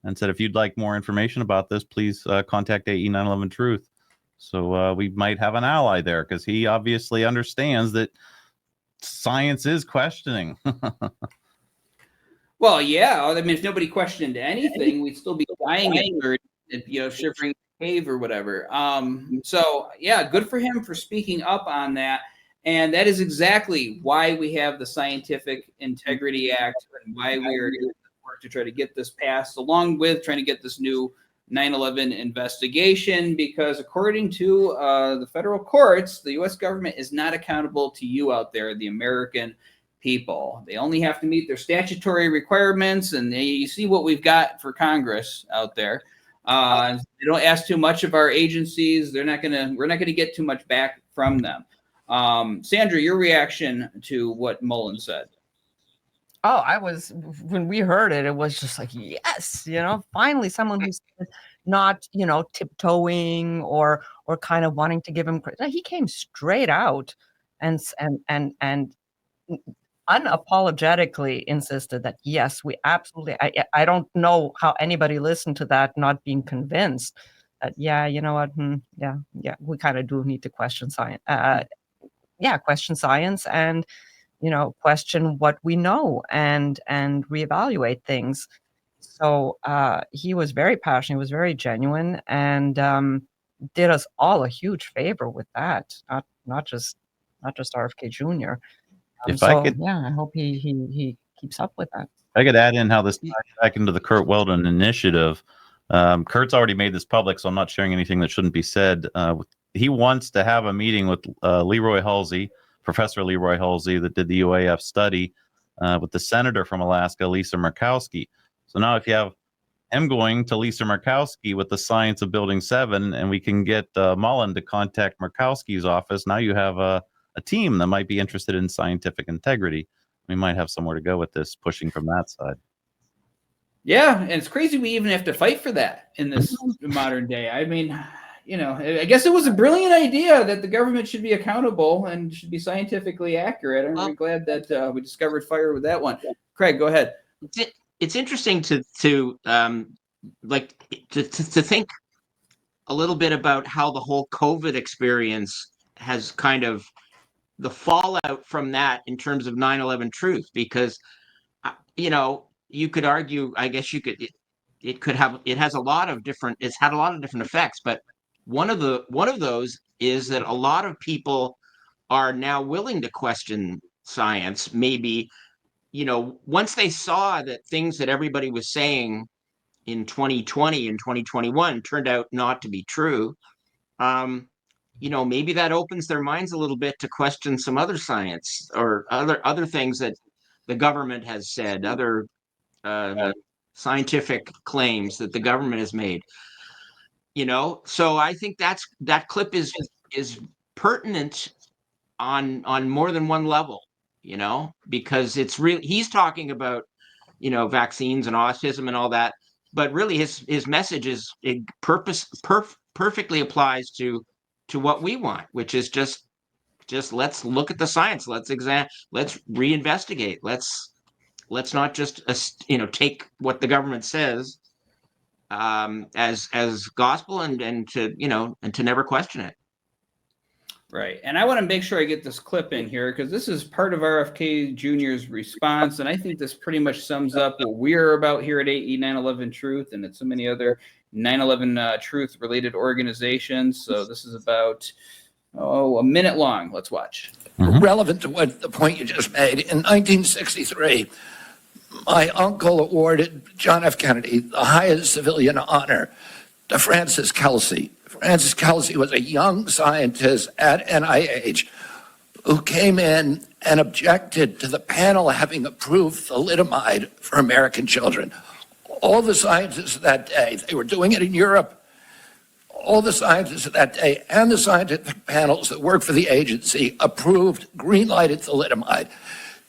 and said, if you'd like more information about this, please contact AE 911 Truth. So we might have an ally there, because he obviously understands that science is questioning. Well, yeah. I mean, if nobody questioned anything, we'd still be dying or, shivering in the cave or whatever. So, yeah, good for him for speaking up on that. And that is exactly why we have the Scientific Integrity Act and why we are going to work to try to get this passed, along with trying to get this new 9/11 investigation, because according to the federal courts, the U.S. government is not accountable to you out there, the American people. They only have to meet their statutory requirements, and you see what we've got for Congress out there. They don't ask too much of our agencies. We're not gonna get too much back from them. Sandra, your reaction to what Mullen said? Oh, when we heard it, it was just like, yes, finally someone who's not, tiptoeing or kind of wanting to give him credit. He came straight out and unapologetically insisted that, yes, we absolutely, I don't know how anybody listened to that not being convinced that, yeah, you know what, yeah, we kind of do need to question science. Question science and, question what we know and reevaluate things. So he was very passionate, he was very genuine, and did us all a huge favor with that. Not just RFK Jr. I hope he keeps up with that. I could add in how this ties back into the Curt Weldon initiative. Curt's already made this public, so I'm not sharing anything that shouldn't be said. He wants to have a meeting with Leroy Halsey, Professor Leroy Halsey, that did the UAF study, with the senator from Alaska, Lisa Murkowski. So now if you have him going to Lisa Murkowski with the science of Building 7, and we can get Mullen to contact Murkowski's office, now you have a team that might be interested in scientific integrity. We might have somewhere to go with this, pushing from that side. Yeah, and it's crazy we even have to fight for that in this modern day. I mean, I guess it was a brilliant idea that the government should be accountable and should be scientifically accurate. I'm really glad that we discovered fire with that one. Craig, go ahead. It's interesting to think a little bit about how the whole COVID experience has kind of the fallout from that in terms of 9/11 truth, because you could argue, I guess it has a lot of different effects, but one of those is that a lot of people are now willing to question science. Maybe once they saw that things that everybody was saying in 2020 and 2021 turned out not to be true, maybe that opens their minds a little bit to question some other science or other things that the government has said, other scientific claims that the government has made. So I think that clip is pertinent on more than one level, because it's really, he's talking about vaccines and autism and all that, but really his message is perfectly applies to what we want, which is just let's look at the science, let's reinvestigate, let's not just take what the government says as gospel and to never question it. Right. And I want to make sure I get this clip in here, because this is part of RFK Jr.'s response. And I think this pretty much sums up what we're about here at AE 9/11 Truth and at so many other 9/11 Truth related organizations. So this is about, a minute long. Let's watch. Relevant to what the point you just made, in 1963, my uncle awarded John F. Kennedy the highest civilian honor to Francis Kelsey. Francis Kelsey was a young scientist at NIH who came in and objected to the panel having approved thalidomide for American children. All the scientists of that day, they were doing it in Europe, all the scientists of that day and the scientific panels that work for the agency approved, green-lighted thalidomide.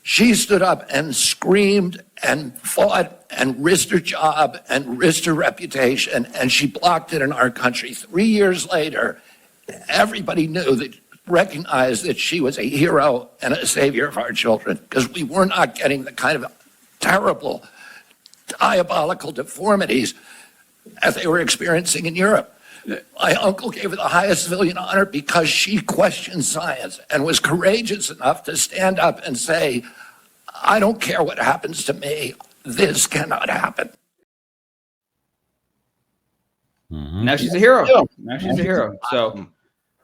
She stood up and screamed and fought and risked her job and risked her reputation, and she blocked it in our country. 3 years later, everybody recognized that she was a hero and a savior of our children, because we were not getting the kind of terrible, diabolical deformities as they were experiencing in Europe. My uncle gave her the highest civilian honor because she questioned science and was courageous enough to stand up and say, I don't care what happens to me. This cannot happen. Now she's a hero. Now she's a hero. So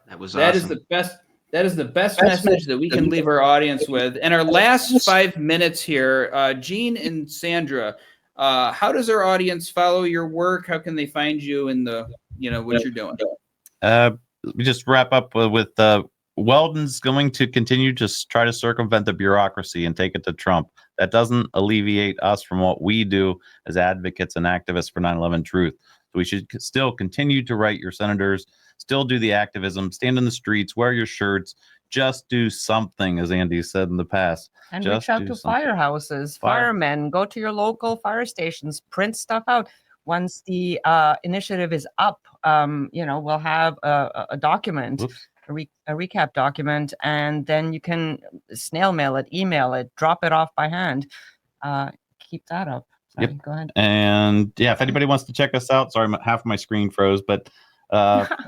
That was that is awesome. the best. That is the best message that we can leave our audience with. And our last 5 minutes here, Gene and Sandra, how does our audience follow your work? How can they find you in the, what you're doing? We just wrap up with Weldon's going to continue to try to circumvent the bureaucracy and take it to Trump. That doesn't alleviate us from what we do as advocates and activists for 9/11 truth. So we should still continue to write your senators, still do the activism, stand in the streets, wear your shirts, just do something, as Andy said in the past. And Just reach out do to something. firehouses, Fire. firemen, go to your local fire stations, print stuff out. Once the initiative is up, we'll have a document, Whoops. a recap document, and then you can snail mail it, email it, drop it off by hand. Keep that up. Sorry, Yep. go ahead. And yeah, if anybody wants to check us out, sorry, half of my screen froze, but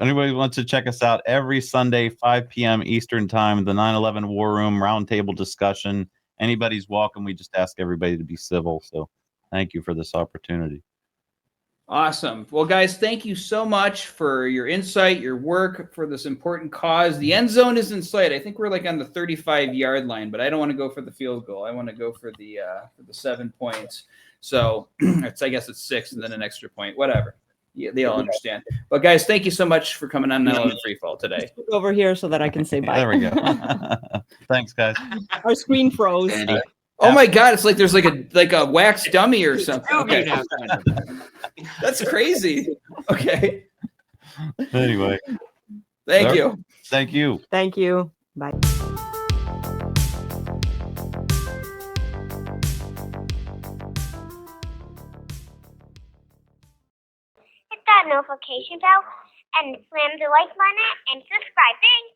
anybody wants to check us out every Sunday, 5 p.m. Eastern time, the 9/11 War Room roundtable discussion. Anybody's welcome. We just ask everybody to be civil. So thank you for this opportunity. Awesome. Well, guys, thank you so much for your insight, your work for this important cause. The end zone is in sight. I think we're like on the 35-yard line, but I don't want to go for the field goal. I want to go for the 7 points. So I guess it's 6 and then an extra point, whatever. Yeah, they all understand. But guys, thank you so much for coming on 9/11 Free Fall today. Over here so that I can say bye. There we go. Thanks, guys. Our screen froze. Andy. Oh my God! It's like there's like a wax dummy or something. Okay, Now, that's crazy. Okay, Anyway, thank you. thank you. Thank you. Bye. Hit that notification bell and slam the like button and subscribe. Thanks.